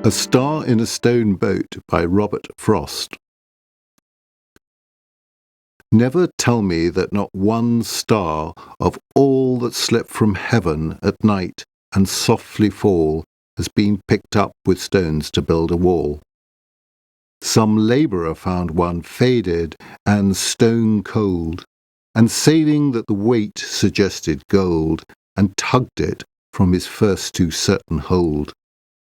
A Star in a Stone Boat by Robert Frost. Never tell me that not one star of all that slip from heaven at night and softly fall has been picked up with stones to build a wall. Some labourer found one faded and stone cold, and sailing that the weight suggested gold, and tugged it from his first too certain hold.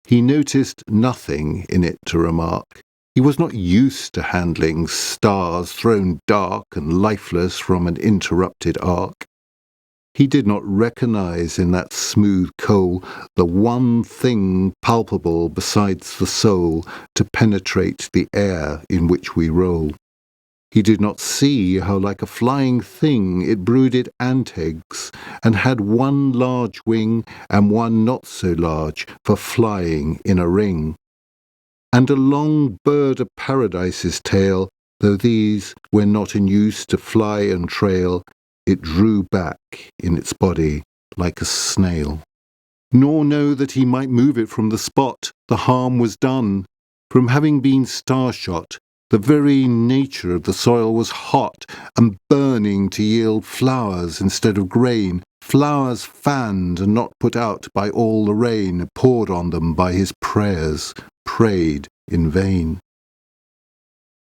He noticed nothing in it to remark. He was not used to handling stars thrown dark and lifeless from an interrupted arc. He did not recognize in that smooth coal the one thing palpable besides the soul to penetrate the air in which we roll. He did not see how like a flying thing it brooded ant-eggs, and had one large wing and one not so large for flying in a ring. And a long bird of paradise's tail, though these were not in use to fly and trail, it drew back in its body like a snail. Nor know that he might move it from the spot the harm was done. From having been star-shot, the very nature of the soil was hot and burning to yield flowers instead of grain, flowers fanned and not put out by all the rain poured on them by his prayers, prayed in vain.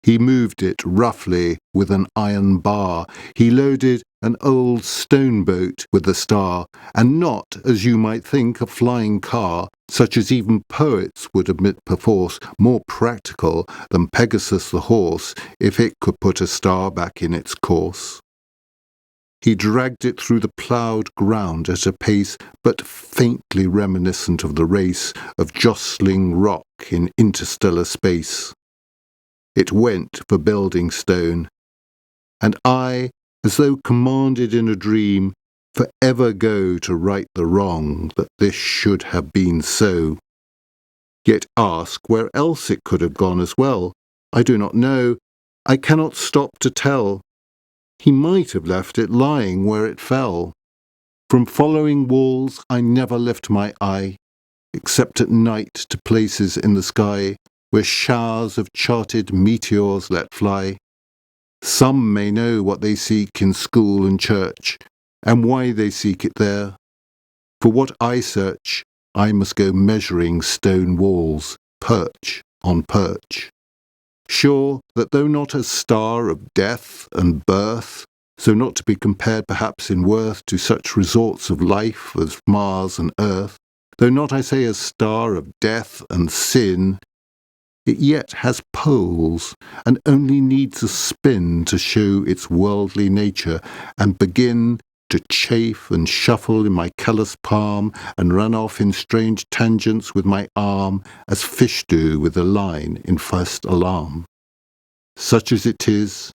He moved it roughly with an iron bar. He loaded an old stone-boat with the star, and not, as you might think, a flying car, such as even poets would admit perforce more practical than Pegasus the horse, if it could put a star back in its course. He dragged it through the ploughed ground at a pace but faintly reminiscent of the race of jostling rock in interstellar space. It went for building stone, and I, as though commanded in a dream, forever go to right the wrong that this should have been so. Yet ask where else it could have gone as well. I do not know. I cannot stop to tell. He might have left it lying where it fell. From following walls I never lift my eye, except at night to places in the sky where showers of charted meteors let fly. Some may know what they seek in school and church, and why they seek it there. For what I search, I must go measuring stone walls, perch on perch. Sure that though not a star of death and birth, so not to be compared perhaps in worth to such resorts of life as Mars and Earth, though not, I say, a star of death and sin, it yet has poles, and only needs a spin to show its worldly nature, and begin to chafe and shuffle in my callous palm, and run off in strange tangents with my arm, as fish do with a line in first alarm. Such as it is,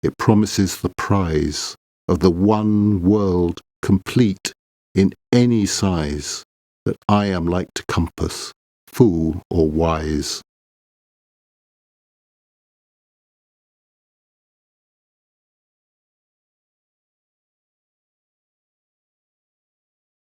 it promises the prize of the one world complete in any size that I am like to compass, fool or wise.